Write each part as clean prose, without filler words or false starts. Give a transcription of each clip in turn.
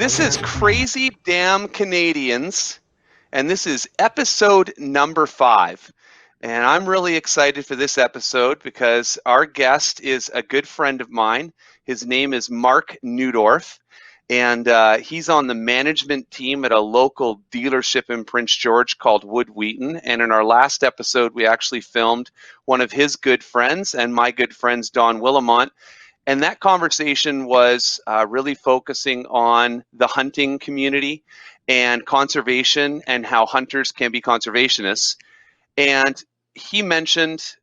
This is Crazy Damn Canadians, and this is episode number 5. And I'm really excited for this episode because our guest is a good friend of mine. His name is Mark Neudorf, and he's on the management team at a local dealership in Prince George called Wood Wheaton. And in our last episode, we actually filmed one of his good friends and my good friends, Don Willamont. And that conversation was really focusing on the hunting community and conservation and how hunters can be conservationists. And he mentioned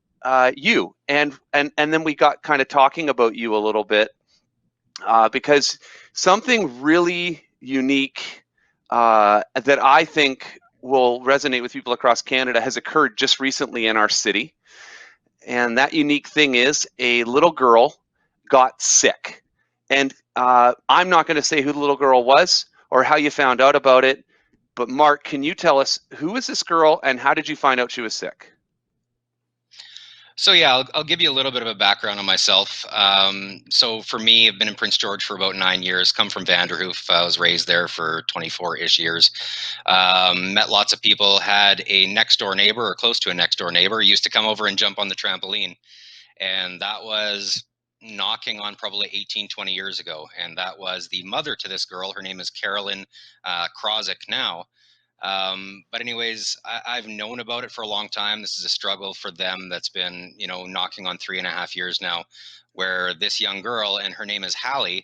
you, and then we got kind of talking about you a little bit because something really unique that I think will resonate with people across Canada has occurred just recently in our city. And that unique thing is a little girl got sick. And I'm not going to say who the little girl was or how you found out about it. But Mark, can you tell us who is this girl and how did you find out she was sick? So yeah, I'll give you a little bit of a background on myself. So for me, I've been in Prince George for about 9 years. Come from Vanderhoof. I was raised there for 24-ish years. Met lots of people. Had a next door neighbor or close to a next door neighbor. Used to come over and jump on the trampoline, and that was knocking on probably 18, 20 years ago. And that was the mother to this girl. Her name is Carolyn Krawczyk now. But anyways, I've known about it for a long time. This is a struggle for them that's been, knocking on 3.5 years now, where this young girl, and her name is Hallie,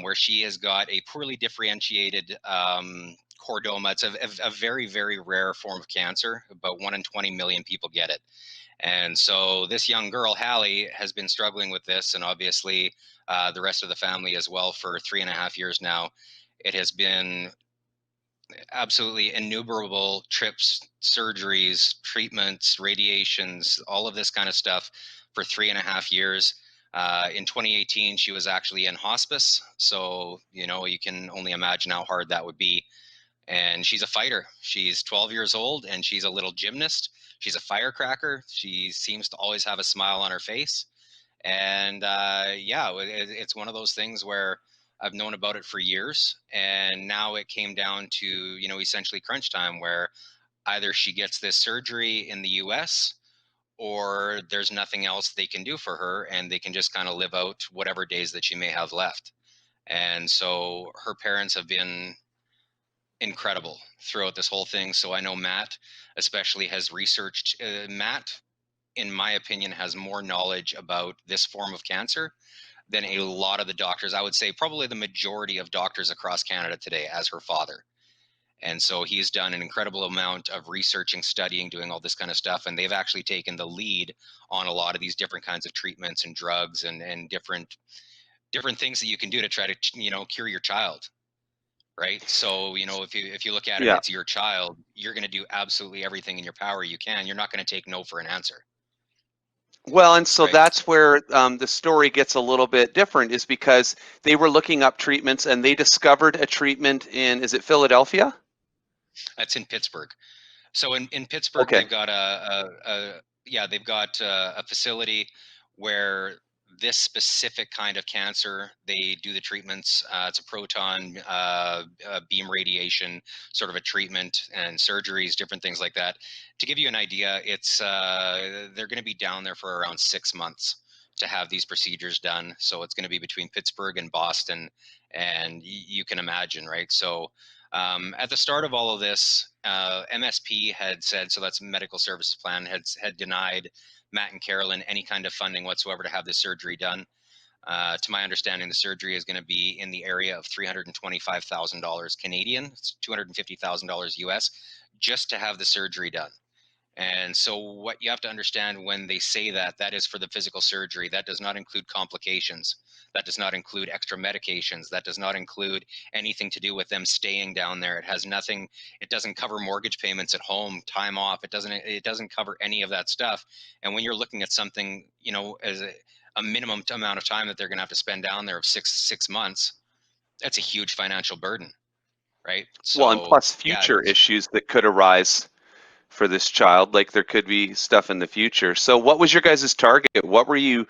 where she has got a poorly differentiated chordoma. It's a very, very rare form of cancer. About 1 in 20 million people get it. And so this young girl, Hallie, has been struggling with this, and obviously the rest of the family as well for 3.5 years now. It has been absolutely innumerable trips, surgeries, treatments, radiations, all of this kind of stuff for 3.5 years. In 2018, she was actually in hospice. So, you can only imagine how hard that would be. And she's a fighter. She's 12 years old and she's a little gymnast. She's a firecracker. She seems to always have a smile on her face. And it's one of those things where I've known about it for years, and now it came down to essentially crunch time, where either she gets this surgery in the U.S. or there's nothing else they can do for her, and they can just kind of live out whatever days that she may have left. And so her parents have been incredible throughout this whole thing. So I know Matt especially has researched. Matt, in my opinion, has more knowledge about this form of cancer than a lot of the doctors. I would say probably the majority of doctors across Canada today, as her father. And so he's done an incredible amount of researching, studying, doing all this kind of stuff. And they've actually taken the lead on a lot of these different kinds of treatments and drugs and different things that you can do to try to, cure your child. Right. So, if you look at it, Yeah. it's your child, you're going to do absolutely everything in your power you can. You're not going to take no for an answer. Well, and so Right. that's where the story gets a little bit different, is because they were looking up treatments and they discovered a treatment in, is it Philadelphia? That's in Pittsburgh. So in Pittsburgh, Okay. they've got they've got a facility where this specific kind of cancer, they do the treatments. It's a proton beam radiation sort of a treatment, and surgeries, different things like that. To give you an idea, it's they're going to be down there for around 6 months to have these procedures done. So it's going to be between Pittsburgh and Boston, and you can imagine, right? So at the start of all of this, MSP had said, so that's Medical Services Plan, had denied Matt and Carolyn any kind of funding whatsoever to have this surgery done. To my understanding, the surgery is going to be in the area of $325,000 Canadian, it's $250,000 US, just to have the surgery done. And so what you have to understand when they say that, that is for the physical surgery. That does not include complications. That does not include extra medications. That does not include anything to do with them staying down there. It has nothing. It doesn't cover mortgage payments at home, time off. It doesn't cover any of that stuff. And when you're looking at something, as a minimum amount of time that they're going to have to spend down there of six months, that's a huge financial burden, right? Well, and So plus yeah, future issues that could arise for this child, like there could be stuff in the future. So what was your guys' target? What were you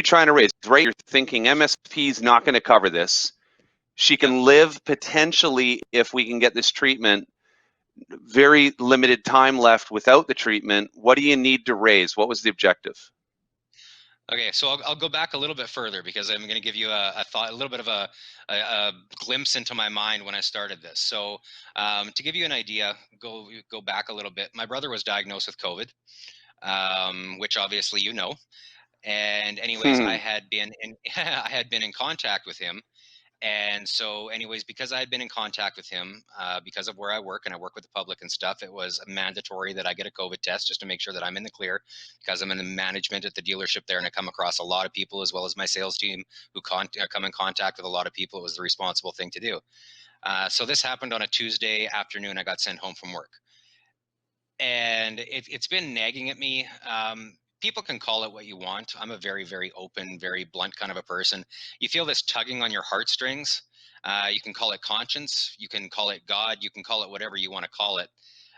trying to raise? Right, you're thinking MSP is not going to cover this. She Yep. can live potentially, if we can get this treatment, very limited time left without the treatment. What do you need to raise? What was the objective? Okay, so I'll go back a little bit further because I'm going to give you a thought, a little bit of a glimpse into my mind when I started this. So, to give you an idea, go back a little bit. My brother was diagnosed with COVID, which obviously you know. And anyways, I Hmm. had been in I had been in contact with him. And so, anyways, because I had been in contact with him, because of where I work and I work with the public and stuff, it was mandatory that I get a COVID test just to make sure that I'm in the clear, because I'm in the management at the dealership there and I come across a lot of people as well as my sales team who come in contact with a lot of people. It was the responsible thing to do. So this happened on a Tuesday afternoon. I got sent home from work, and it's been nagging at me. People can call it what you want. I'm a very, very open, very blunt kind of a person. You feel this tugging on your heartstrings. You can call it conscience. You can call it God. You can call it whatever you want to call it.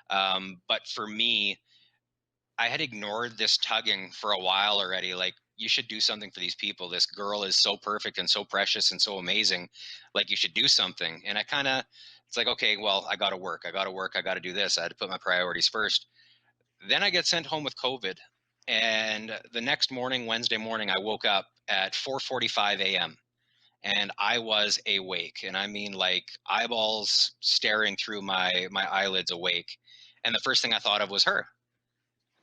But for me, I had ignored this tugging for a while already. Like, you should do something for these people. This girl is so perfect and so precious and so amazing. Like, you should do something. And I kind of, it's like, okay, well, I got to work. I got to work. I got to do this. I had to put my priorities first. Then I get sent home with COVID. And the next morning, Wednesday morning, I woke up at 4:45 a.m. and I was awake. And I mean, like, eyeballs staring through my eyelids awake. And the first thing I thought of was her.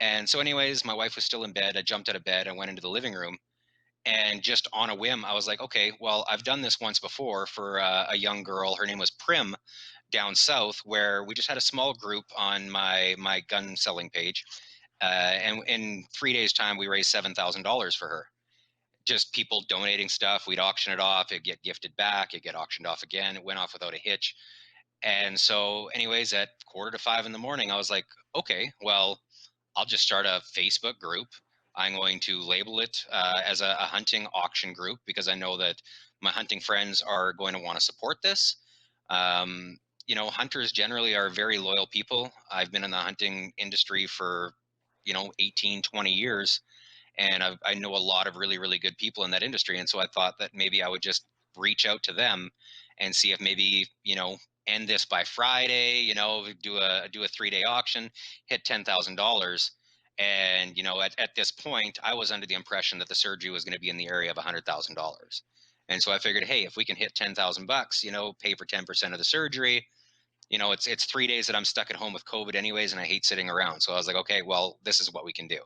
And so, anyways, my wife was still in bed. I jumped out of bed and went into the living room. And just on a whim, I was like, okay, well, I've done this once before for a young girl. Her name was Prim, down south, where we just had a small group on my gun selling page, and in 3 days' time, we raised $7,000 for her. Just people donating stuff. We'd auction it off. It'd get gifted back. It'd get auctioned off again. It went off without a hitch. And so, anyways, at 4:45 in the morning, I was like, okay, well, I'll just start a Facebook group. I'm going to label it as a hunting auction group because I know that my hunting friends are going to want to support this. Um, hunters generally are very loyal people. I've been in the hunting industry for, 18, 20 years, and I know a lot of really, really good people in that industry. And so I thought that maybe I would just reach out to them and see if maybe, end this by Friday, do a 3 day auction, hit $10,000. And, at this point, I was under the impression that the surgery was going to be in the area of $100,000. And so I figured, hey, if we can hit 10,000 bucks, pay for 10% of the surgery, it's 3 days that I'm stuck at home with COVID anyways, and I hate sitting around. So I was like, okay, well, this is what we can do.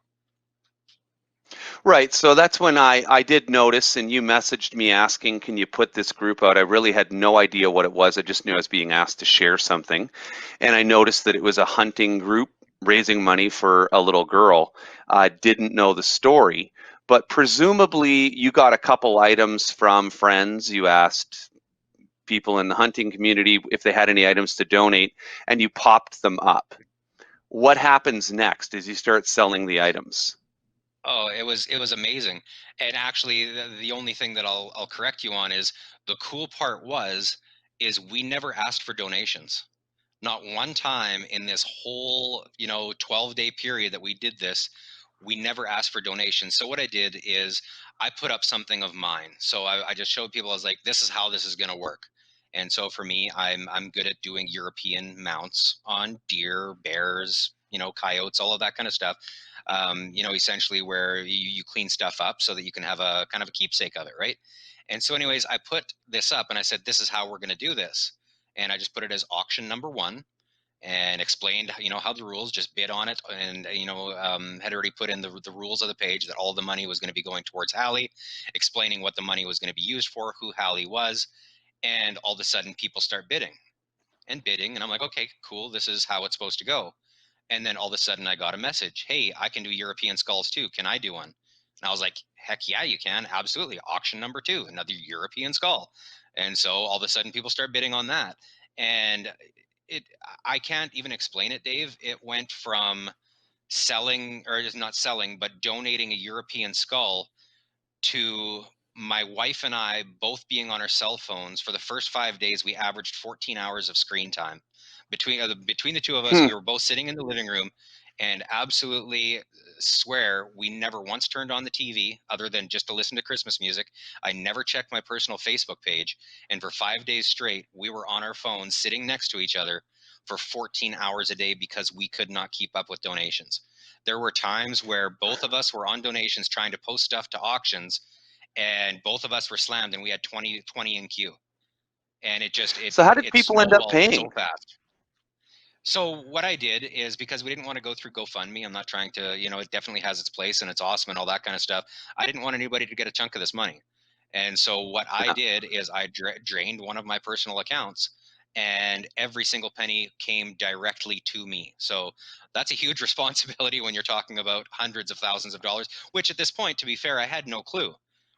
Right. So that's when I did notice, and you messaged me asking, can you put this group out? I really had no idea what it was. I just knew I was being asked to share something. And I noticed that it was a hunting group raising money for a little girl. I didn't know the story, but presumably you got a couple items from friends. You asked people in the hunting community if they had any items to donate, and you popped them up. What happens next is you start selling the items. Oh, it was amazing. And actually, the only thing that I'll correct you on is the cool part is we never asked for donations. Not one time in this whole, 12-day period that we did this, we never asked for donations. So what I did is I put up something of mine. So I just showed people, I was like, this is how this is going to work. And so for me, I'm good at doing European mounts on deer, bears, coyotes, all of that kind of stuff. Essentially where you clean stuff up so that you can have a kind of a keepsake of it, right? And so, anyways, I put this up and I said, this is how we're going to do this. And I just put it as auction number one and explained, how the rules, just bid on it. And, had already put in the rules of the page that all the money was going to be going towards Hallie, explaining what the money was going to be used for, who Hallie was. And all of a sudden people start bidding and bidding. And I'm like, okay, cool. This is how it's supposed to go. And then all of a sudden I got a message. Hey, I can do European skulls too. Can I do one? And I was like, heck yeah, you can. Absolutely. Auction number two, another European skull. And so all of a sudden people start bidding on that. And it, I can't even explain it, Dave. It went from selling, or just not selling, but donating a European skull to my wife and I both being on our cell phones. For the first 5 days, we averaged 14 hours of screen time between the two of us. Hmm. We were both sitting in the living room, and absolutely swear we never once turned on the TV other than just to listen to Christmas music. I never checked my personal Facebook page. And for 5 days straight, we were on our phones sitting next to each other for 14 hours a day because we could not keep up with donations. There were times where both of us were on donations trying to post stuff to auctions, and both of us were slammed, and we had 20 in queue. And So how did it people end up snowballed paying? so fast. So what I did is, because we didn't want to go through GoFundMe, I'm not trying to, it definitely has its place and it's awesome and all that kind of stuff. I didn't want anybody to get a chunk of this money. And so what I Yeah. did is I drained one of my personal accounts, and every single penny came directly to me. So that's a huge responsibility when you're talking about hundreds of thousands of dollars, which at this point, to be fair, I had no clue,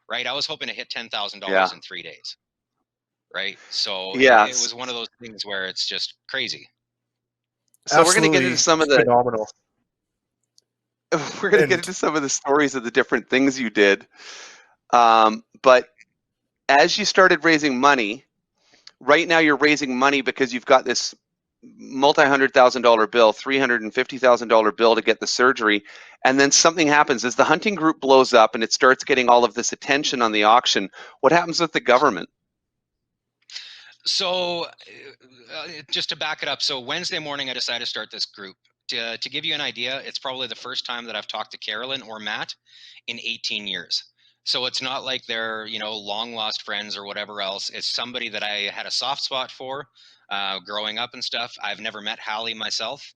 right? I was hoping to hit $10,000 Yeah. in 3 days, right? So it Yes. was one of those things where it's just crazy. So we're going to get into Absolutely some of the phenomenal. we're going to get And into some of the stories of the different things you did. But as you started raising money, right now you're raising money because you've got this multi-$100,000 bill, $350,000 bill to get the surgery, and then something happens as the hunting group blows up and it starts getting all of this attention on the auction. What happens with the government? So, just to back it up, so Wednesday morning I decided to start this group. To give you an idea, it's probably the first time that I've talked to Carolyn or Matt in 18 years. So it's not like they're, long lost friends or whatever else. It's somebody that I had a soft spot for growing up and stuff. I've never met Hallie myself,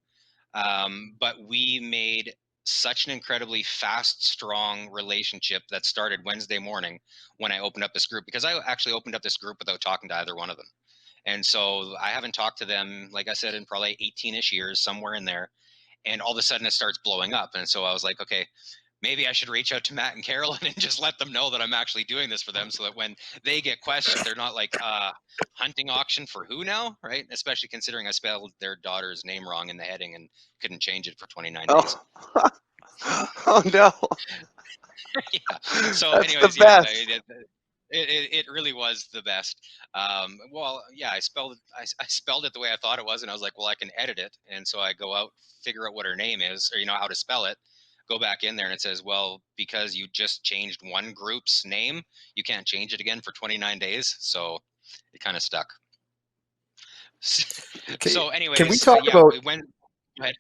but we made such an incredibly fast, strong relationship that started Wednesday morning when I opened up this group, because I actually opened up this group without talking to either one of them. And so I haven't talked to them, like I said, in probably 18-ish years, somewhere in there. And all of a sudden it starts blowing up. And so I was like, okay, maybe I should reach out to Matt and Carolyn and just let them know that I'm actually doing this for them, so that when they get questioned, they're not like, hunting auction for who now? Right? Especially considering I spelled their daughter's name wrong in the heading and couldn't change it for 29 days. Oh, oh no, Yeah. So that's the anyways, yeah, best. it really was the best. Well, yeah, I spelled it the way I thought it was, and I was like, well, I can edit it, and so I go out, figure out what her name is, or how to spell it, go back in there, and it says, well, because you just changed one group's name, you can't change it again for 29 days. So it kind of stuck. can, So can we anyways, talk yeah, about we went. Go ahead.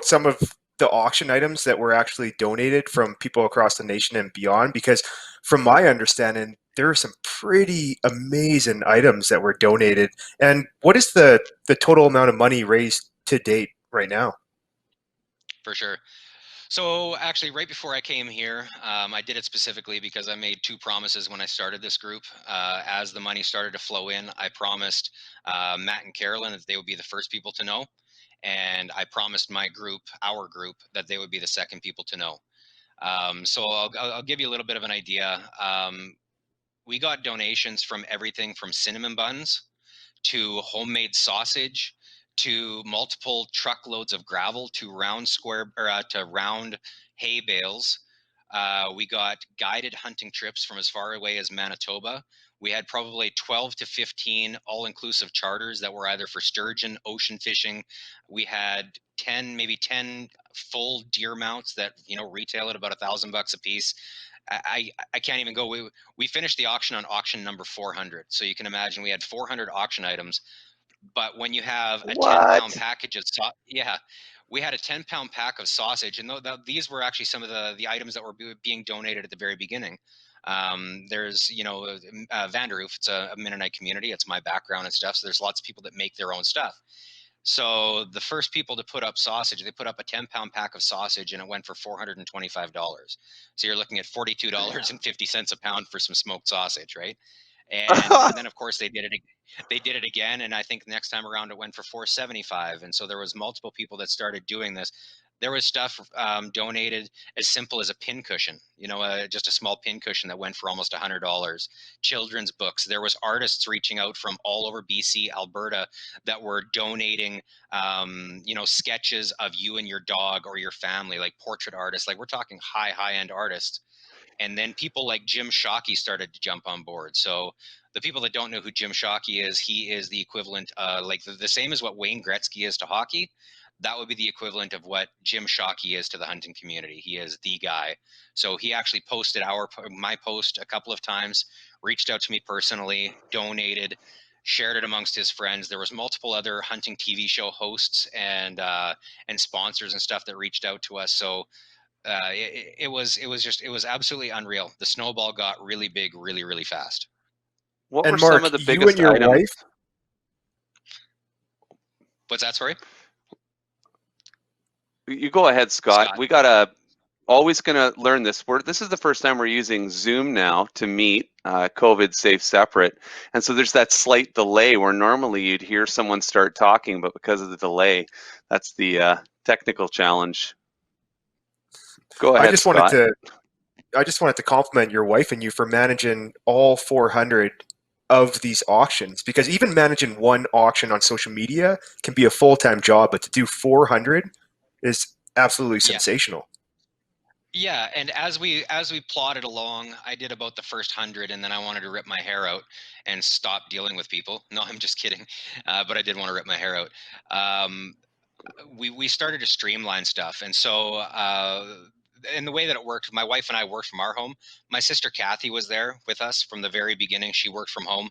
some of the auction items that were actually donated from people across the nation and beyond? Because from my understanding, there are some pretty amazing items that were donated. And what is the total amount of money raised to date right now? For sure. So actually, right before I came here, I did it specifically because I made two promises when I started this group. As the money started to flow in, I promised Matt and Carolyn that they would be the first people to know, and I promised our group, that they would be the second people to know. So I'll give you a little bit of an idea. We got donations from everything from cinnamon buns to homemade sausage to multiple truckloads of gravel to round hay bales. We got guided hunting trips from as far away as Manitoba. We had probably 12 to 15 all-inclusive charters that were either for sturgeon, ocean fishing. We had 10, maybe 10 full deer mounts that retail at about $1,000 a piece. I can't even go. We finished the auction on auction number 400. So you can imagine we had 400 auction items. But when you have a 10-pound What? package of yeah, we had a 10-pound pack of sausage, and these were actually some of the items that were being donated at the very beginning. There's Vanderhoof. It's a Mennonite community. It's my background and stuff. So there's lots of people that make their own stuff. So the first people to put up sausage, they put up a 10-pound pack of sausage, and it went for $425. So you're looking at $42.50 a pound for some smoked sausage, right? And then of course they did it again, and I think next time around it went for 475. And so there was multiple people that started doing this. There was stuff donated as simple as a pin cushion, just a small pin cushion that went for almost $100. Children's books. There was artists reaching out from all over BC, Alberta, that were donating, sketches of you and your dog or your family, like portrait artists. Like, we're talking high end artists. And then people like Jim Shockey started to jump on board. So the people that don't know who Jim Shockey is, he is the equivalent, like the same as what Wayne Gretzky is to hockey. that would be the equivalent of what Jim Shockey is to the hunting community. He is the guy. So he actually posted my post a couple of times, reached out to me personally, donated, shared it amongst his friends. There was multiple other hunting TV show hosts and sponsors and stuff that reached out to us. So it was absolutely unreal. The snowball got really big, really, really fast. What were And some Mark, of the you and biggest your items? wife, What's that, sorry? You go ahead, Scott. Scott. We gotta always gonna learn this. This is the first time we're using Zoom now to meet, COVID safe, separate, and so there's that slight delay where normally you'd hear someone start talking, but because of the delay, that's the technical challenge. Go I ahead, just wanted Scott. to I just wanted to compliment your wife and you for managing all 400 of these auctions, because even managing one auction on social media can be a full-time job, but to do 400 is absolutely Yeah. sensational. Yeah, and as we plodded along, I did about the first 100, and then I wanted to rip my hair out and stop dealing with people. No, I'm just kidding, but I did want to rip my hair out. Um, we started to streamline stuff, and so in the way that it worked, my wife and I worked from our home. My sister Kathy was there with us from the very beginning. She worked from home.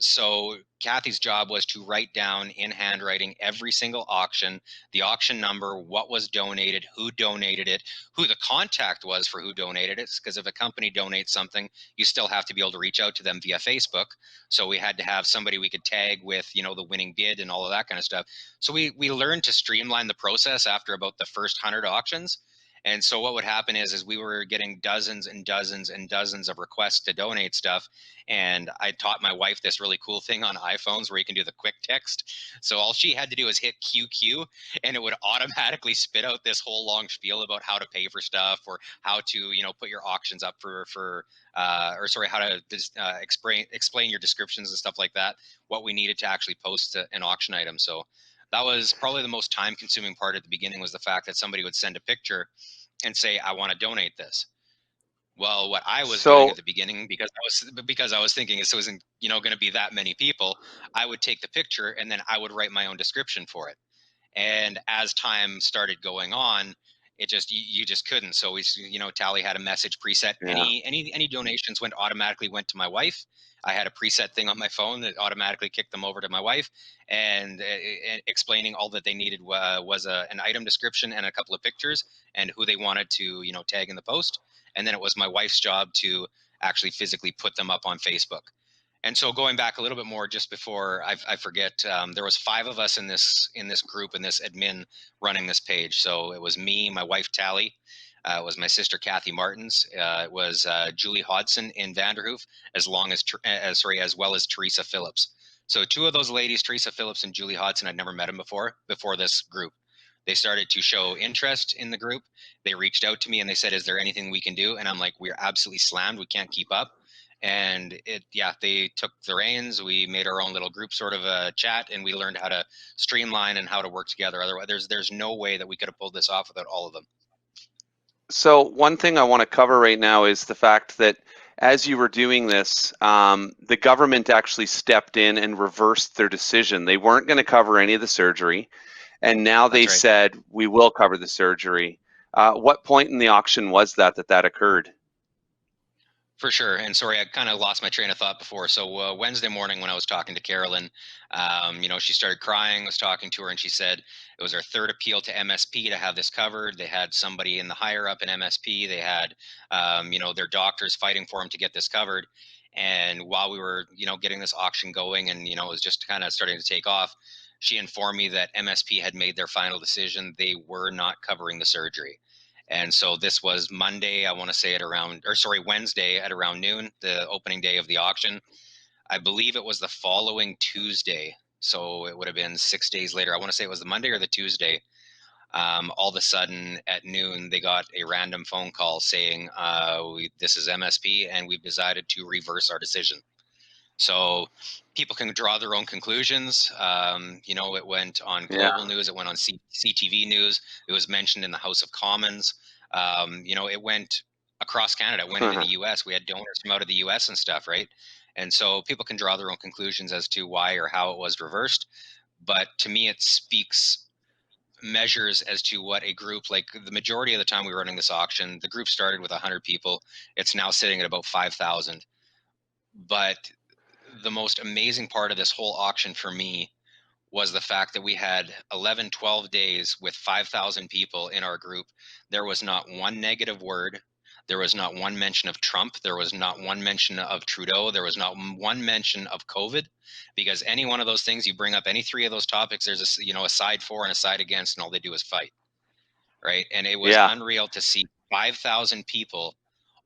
So Kathy's job was to write down in handwriting every single auction, the auction number, what was donated, who donated it, who the contact was for who donated it. Because if a company donates something, you still have to be able to reach out to them via Facebook. So we had to have somebody we could tag with, the winning bid and all of that kind of stuff. So we learned to streamline the process after about the first 100 auctions. And so what would happen is we were getting dozens and dozens and dozens of requests to donate stuff. And I taught my wife this really cool thing on iPhones where you can do the quick text. So all she had to do is hit QQ, and it would automatically spit out this whole long spiel about how to pay for stuff, or how to, put your auctions up how to explain your descriptions and stuff like that, what we needed to actually post an auction item. So that was probably the most time consuming part at the beginning, was the fact that somebody would send a picture and say, I want to donate this. Well, what I was doing So at the beginning, because I was thinking it wasn't, going to be that many people, I would take the picture and then I would write my own description for it. And as time started going on, it just you just couldn't. So Tally had a message preset. yeah. Any donations went to my wife. I had a preset thing on my phone that automatically kicked them over to my wife, and explaining all that they needed was an item description and a couple of pictures and who they wanted to tag in the post. And then it was my wife's job to actually physically put them up on Facebook. And so going back a little bit more, just before I forget, there was 5 of us in this group, in this admin, running this page. So it was me, my wife Tally, it was my sister Kathy Martins, it was Julie Hodson in Vanderhoof, as well as Teresa Phillips. So 2 of those ladies, Teresa Phillips and Julie Hodson, I'd never met them before this group. They started to show interest in the group. They reached out to me and they said, "Is there anything we can do?" And I'm like, "We're absolutely slammed. We can't keep up." And they took the reins. We made our own little group sort of a chat, and we learned how to streamline and how to work together. Otherwise, there's no way that we could have pulled this off without all of them. So one thing I want to cover right now is the fact that as you were doing this, the government actually stepped in and reversed their decision. They weren't going to cover any of the surgery, and now they That's right. said we will cover the surgery. What point in the auction was that occurred? For sure. And sorry, I kind of lost my train of thought before. So Wednesday morning, when I was talking to Carolyn, she started crying. I was talking to her, and she said it was her 3rd appeal to MSP to have this covered. They had somebody in the higher up in MSP. They had, their doctors fighting for them to get this covered. And while we were, getting this auction going, and it was just kind of starting to take off, she informed me that MSP had made their final decision. They were not covering the surgery. And so this was Monday, I want to say Wednesday at around noon, the opening day of the auction. I believe it was the following Tuesday. So it would have been 6 days later. I want to say it was the Monday or the Tuesday. All of a sudden at noon, they got a random phone call saying, this is MSP, and we've decided to reverse our decision. So people can draw their own conclusions. It went on global news. It went on CTV news. It was mentioned in the House of Commons. It went across Canada. It went into the U.S. We had donors from out of the U.S. and stuff, right? And so people can draw their own conclusions as to why or how it was reversed. But to me, it speaks measures as to what a group, like the majority of the time we were running this auction, the group started with 100 people. It's now sitting at about 5,000. But the most amazing part of this whole auction for me was the fact that we had 11, 12 days with 5,000 people in our group. There was not one negative word. There was not one mention of Trump. There was not one mention of Trudeau. There was not one mention of COVID, because any one of those things, you bring up any three of those topics, there's a side for and a side against, and all they do is fight, right? And it was Yeah. unreal to see 5,000 people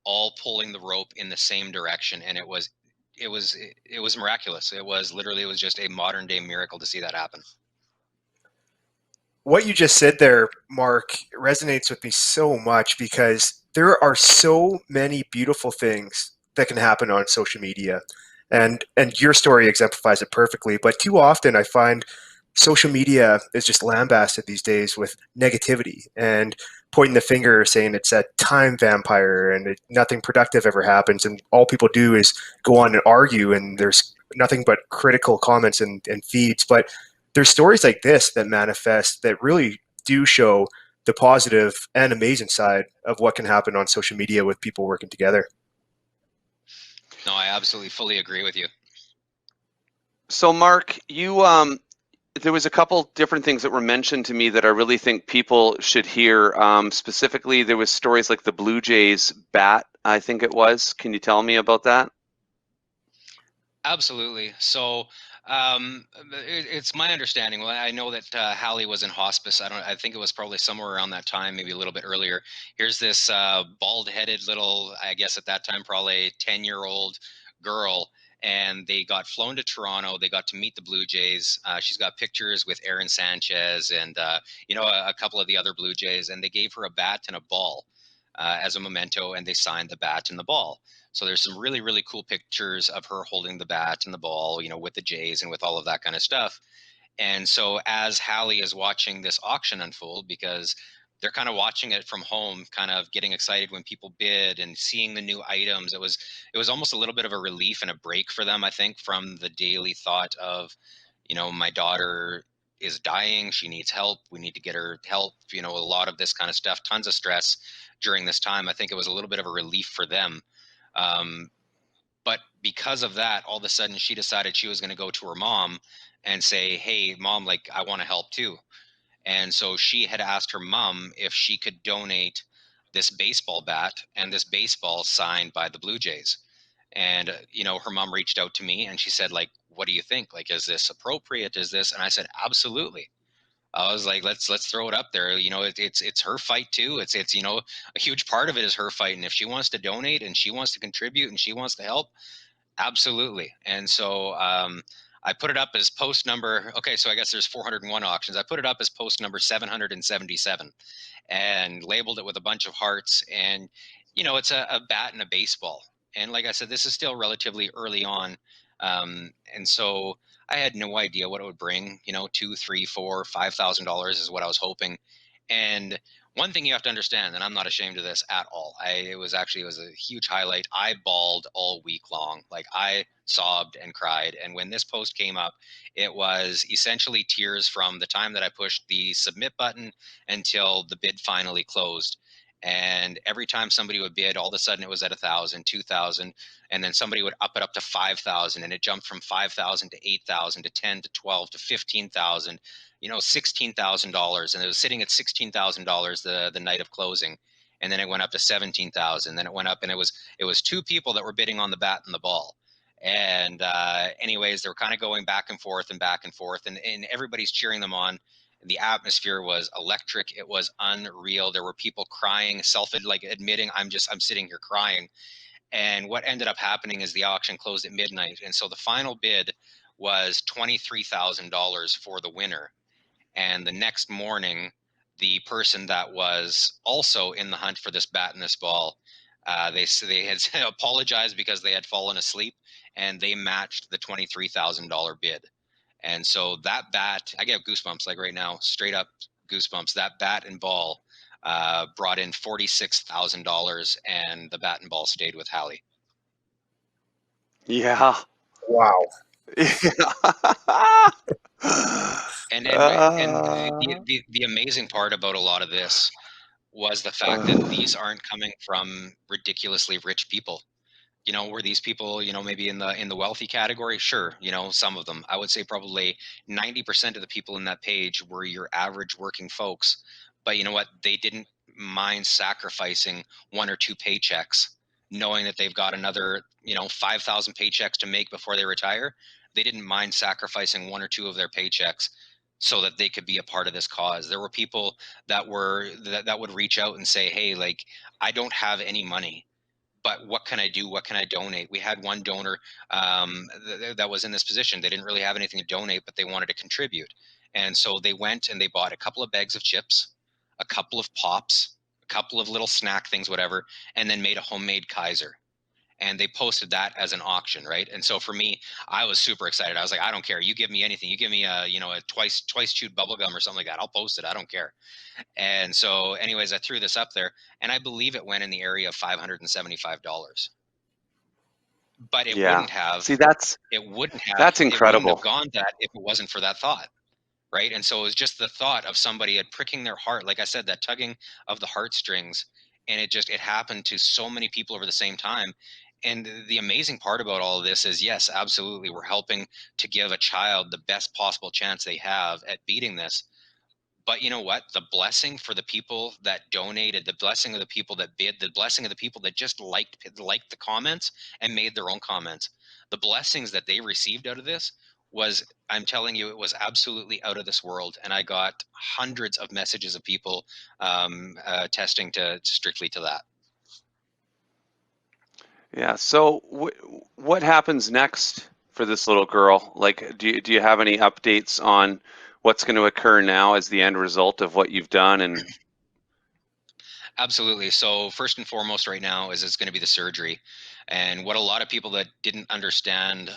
all pulling the rope in the same direction, and it was miraculous. It was just a modern day miracle to see that happen. What you just said there, Mark, resonates with me so much because there are so many beautiful things that can happen on social media. And your story exemplifies it perfectly. But too often I find social media is just lambasted these days with negativity and pointing the finger saying it's a time vampire and nothing productive ever happens. And all people do is go on and argue, and there's nothing but critical comments and feeds. But there's stories like this that manifest that really do show the positive and amazing side of what can happen on social media with people working together. No, I absolutely fully agree with you. So, Mark, you there was a couple different things that were mentioned to me that I really think people should hear. Specifically, there was stories like the Blue Jays bat, I think it was. Can you tell me about that? Absolutely. So it's my understanding. Well, I know that Hallie was in hospice. I think it was probably somewhere around that time, maybe a little bit earlier. Here's this bald-headed little, I guess at that time, probably 10-year-old girl, and they got flown to Toronto. They got to meet the Blue Jays. She's got pictures with Aaron Sanchez and a couple of the other Blue Jays, and they gave her a bat and a ball as a memento, and they signed the bat and the ball. So there's some really, really cool pictures of her holding the bat and the ball, with the Jays and with all of that kind of stuff. And so as Hallie is watching this auction unfold, because they're kind of watching it from home, kind of getting excited when people bid and seeing the new items, it was almost a little bit of a relief and a break for them, I think, from the daily thought of, my daughter is dying, she needs help, we need to get her help, a lot of this kind of stuff, tons of stress during this time. I think it was a little bit of a relief for them. um, but because of that, all of a sudden she decided she was going to go to her mom and say, "Hey, mom, like I want to help too." And so she had asked her mom if she could donate this baseball bat and this baseball signed by the Blue Jays. And her mom reached out to me and she said, like, "What do you think? Like, is this appropriate? Is this?" And I said, "Absolutely." I was like, let's throw it up there. It's her fight too. It's a huge part of it is her fight, and if she wants to donate and she wants to contribute and she wants to help, absolutely. And so I put it up as post number. Okay, so I guess there's 401 auctions. I put it up as post number 777, and labeled it with a bunch of hearts. And it's a bat and a baseball. And like I said, this is still relatively early on, and so I had no idea what it would bring. Two, three, four, $5,000 is what I was hoping. And one thing you have to understand, and I'm not ashamed of this at all. It was a huge highlight. I bawled all week long. Like I sobbed and cried. And when this post came up, it was essentially tears from the time that I pushed the submit button until the bid finally closed. And every time somebody would bid, all of a sudden it was at 1,000, 2,000, and then somebody would up it up to 5,000, and it jumped from 5,000 to 8,000 to 10 to 12 to 15,000. $16,000, and it was sitting at $16,000 the night of closing, and then it went up to 17,000. Then it went up, and it was two people that were bidding on the bat and the ball. And anyways, they were kind of going back and forth and back and forth, and everybody's cheering them on. The atmosphere was electric. It was unreal. There were people crying, like admitting, I'm sitting here crying. And what ended up happening is the auction closed at midnight, and so the final bid was $23,000 for the winner. And the next morning, the person that was also in the hunt for this bat and this ball, they had apologized because they had fallen asleep, and they matched the $23,000 bid. And so that bat, I get goosebumps like right now, straight up goosebumps. That bat and ball brought in $46,000, and the bat and ball stayed with Hallie. Yeah. Wow. Yeah. And Uh, the amazing part about a lot of this was the fact that these aren't coming from ridiculously rich people. Were these people, maybe in the wealthy category? Sure, some of them. I would say probably 90% of the people in that page were your average working folks. But you know what? They didn't mind sacrificing one or two paychecks, knowing that they've got another, 5,000 paychecks to make before they retire. They didn't mind sacrificing one or two of their paychecks so that they could be a part of this cause. There were people that would reach out and say, "Hey, like, I don't have any money, but what can I do? What can I donate?" We had one donor that was in this position. They didn't really have anything to donate, but they wanted to contribute. And so they went and they bought a couple of bags of chips, a couple of pops, a couple of little snack things, whatever, and then made a homemade Kaiser. And they posted that as an auction, right? And so for me, I was super excited. I was like, I don't care. You give me anything. You give me a twice chewed bubble gum or something like that. I'll post it. I don't care. And so, anyways, I threw this up there, and I believe it went in the area of $575. But it yeah. wouldn't have, See, that's it wouldn't have, that's it wouldn't have incredible. gone that if it wasn't for that thought, right? And so it was just the thought of somebody at pricking their heart, like I said, that tugging of the heartstrings, and it happened to so many people over the same time. And the amazing part about all of this is, yes, absolutely, we're helping to give a child the best possible chance they have at beating this. But you know what? The blessing for the people that donated, the blessing of the people that bid, the blessing of the people that just liked the comments and made their own comments. The blessings that they received out of this was, I'm telling you, it was absolutely out of this world. And I got hundreds of messages of people testing to strictly to that. Yeah. So what happens next for this little girl? Like, do you have any updates on what's going to occur now as the end result of what you've done? And Absolutely. So first and foremost, right now is it's going to be the surgery, and what a lot of people that didn't understand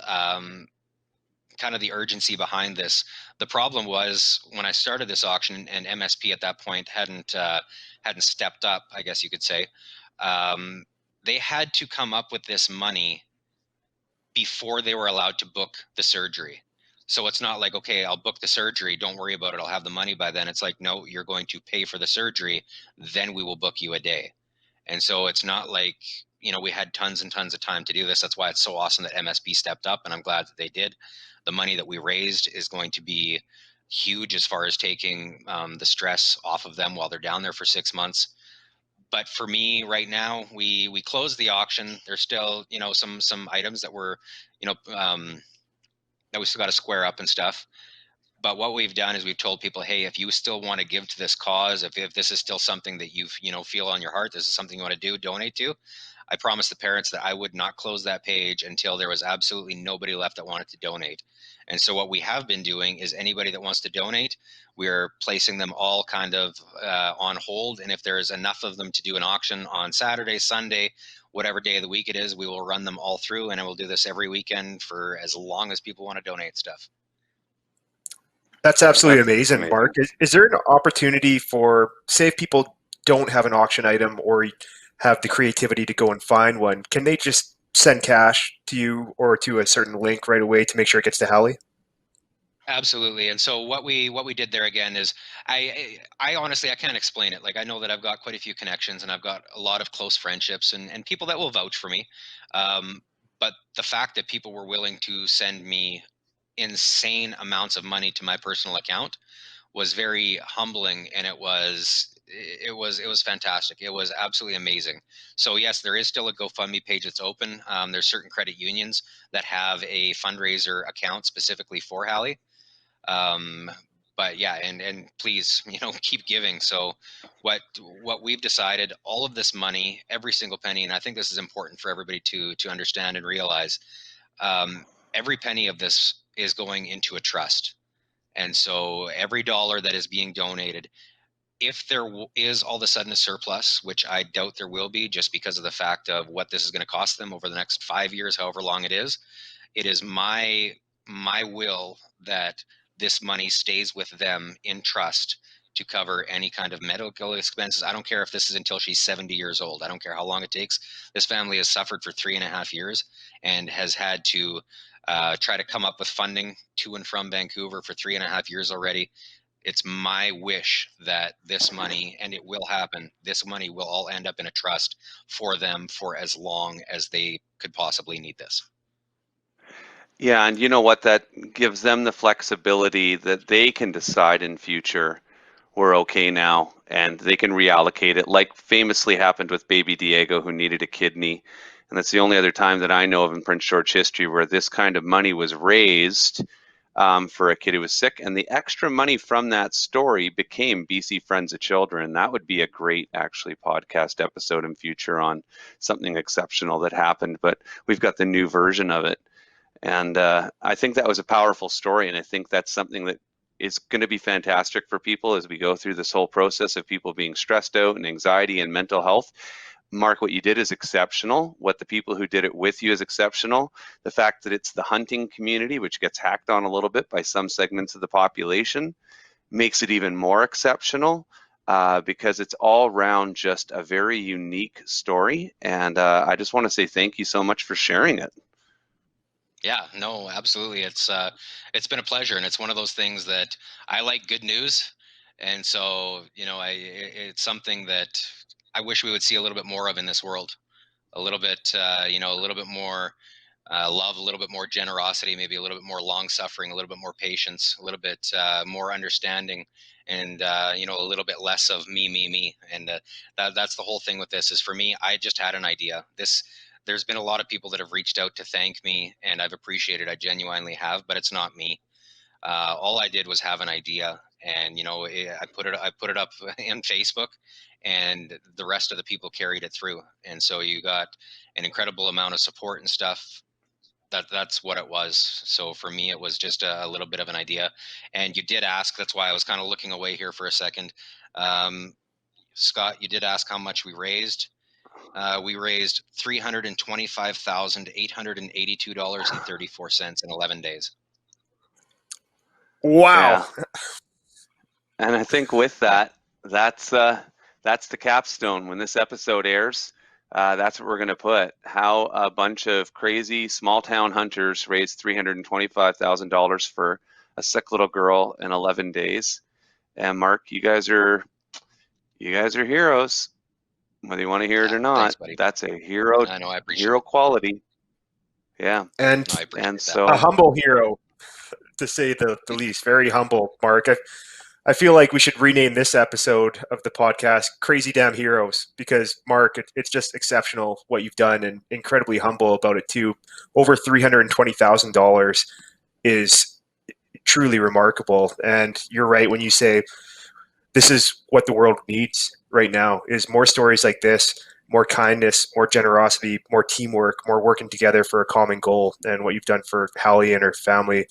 kind of the urgency behind this. The problem was when I started this auction, and MSP at that point hadn't stepped up, I guess you could say. Um, they had to come up with this money before they were allowed to book the surgery. So it's not like, okay, I'll book the surgery, don't worry about it, I'll have the money by then. It's like, no, you're going to pay for the surgery, then we will book you a day. And so it's not like, we had tons and tons of time to do this. That's why it's so awesome that MSP stepped up, and I'm glad that they did. The money that we raised is going to be huge as far as taking the stress off of them while they're down there for 6 months. But for me right now, we closed the auction. There's still, some items that were, that we still got to square up and stuff. But what we've done is we've told people, hey, if you still want to give to this cause, if this is still something that you feel on your heart, this is something you want to do, donate to. I promised the parents that I would not close that page until there was absolutely nobody left that wanted to donate. And so what we have been doing is anybody that wants to donate, we're placing them all kind of on hold. And if there's enough of them to do an auction on Saturday, Sunday, whatever day of the week it is, we will run them all through, and I will do this every weekend for as long as people want to donate stuff. That's absolutely that's amazing, amazing. Mark. Is there an opportunity for, say, if people don't have an auction item or have the creativity to go and find one, can they just send cash to you or to a certain link right away to make sure it gets to Hallie? Absolutely. And so what we did there again is I honestly I can't explain it. Like, I know that I've got quite a few connections, and I've got a lot of close friendships and people that will vouch for me. But the fact that people were willing to send me insane amounts of money to my personal account was very humbling, and it was fantastic. It was absolutely amazing. So yes, there is still a GoFundMe page that's open. There's certain credit unions that have a fundraiser account specifically for Hallie. um, but yeah, and please, keep giving. So what we've decided, all of this money, every single penny, and I think this is important for everybody to understand and realize, um, every penny of this is going into a trust. And so every dollar that is being donated, if there is all of a sudden a surplus, which I doubt there will be, just because of the fact of what this is going to cost them over the next 5 years, however long it is my will that this money stays with them in trust to cover any kind of medical expenses. I don't care if this is until she's 70 years old. I don't care how long it takes. This family has suffered for 3.5 years and has had to try to come up with funding to and from Vancouver for 3.5 years already. It's my wish that this money, and it will happen, this money will all end up in a trust for them for as long as they could possibly need this. Yeah, and you know what? That gives them the flexibility that they can decide in future, we're okay now, and they can reallocate it, like famously happened with baby Diego, who needed a kidney. And that's the only other time that I know of in Prince George history where this kind of money was raised for a kid who was sick. And the extra money from that story became BC Friends of Children. That would be a great, actually, podcast episode in future on something exceptional that happened. But we've got the new version of it. And I think that was a powerful story. And I think that's something that is going to be fantastic for people as we go through this whole process of people being stressed out and anxiety and mental health. Mark, what you did is exceptional. What the people who did it with you is exceptional. The fact that it's the hunting community, which gets hacked on a little bit by some segments of the population, makes it even more exceptional because it's all around just a very unique story. And I just want to say thank you so much for sharing it. Yeah, no, absolutely. It's been a pleasure, and it's one of those things that I like good news, and so it's something that I wish we would see a little bit more of in this world. A little bit, a little bit more love, a little bit more generosity, maybe a little bit more long suffering, a little bit more patience, a little bit more understanding, and a little bit less of me. And that's the whole thing with this. Is for me, I just had an idea. There's been a lot of people that have reached out to thank me, and I've appreciated. I genuinely have, but it's not me. All I did was have an idea, and I put it up in Facebook, and the rest of the people carried it through. And so you got an incredible amount of support and stuff. That's what it was. So for me, it was just a little bit of an idea. And you did ask. That's why I was kind of looking away here for a second. Scott, you did ask how much we raised. We raised $325,882.34 in 11 days. Wow. Yeah. And I think with that, that's the capstone. When this episode airs, that's what we're going to put. How a bunch of crazy small town hunters raised $325,000 for a sick little girl in 11 days. And Mark, you guys are heroes. Whether you want to hear it or not, thanks, buddy. that's a hero. I know, I appreciate hero it. quality. Yeah. And No, I appreciate And that. so a humble hero, to say the least. Very humble, Mark. I feel like we should rename this episode of the podcast Crazy Damn Heroes, because, Mark, it's just exceptional what you've done, and incredibly humble about it, too. Over $320,000 is truly remarkable. And you're right when you say this is what the world needs right now, is more stories like this, more kindness, more generosity, more teamwork, more working together for a common goal. And what you've done for Hallie and her family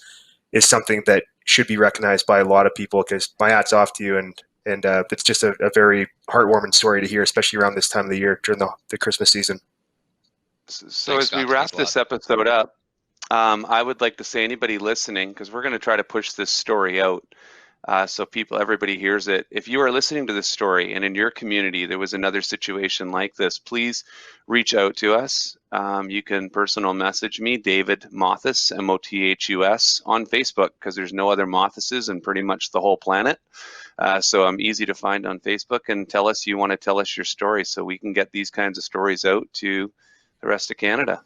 is something that should be recognized by a lot of people, because my hat's off to you. And it's just a very heartwarming story to hear, especially around this time of the year during the Christmas season. So Thanks, as we Scott. wrap Thanks a lot. this episode up, I would like to say anybody listening, because we're going to try to push this story out so everybody hears it. If you are listening to this story and in your community there was another situation like this, please reach out to us. You can personal message me, David Mothus, Mothus, on Facebook, because there's no other Mothuses in pretty much the whole planet. So I'm easy to find on Facebook, and tell us you want to tell us your story so we can get these kinds of stories out to the rest of Canada.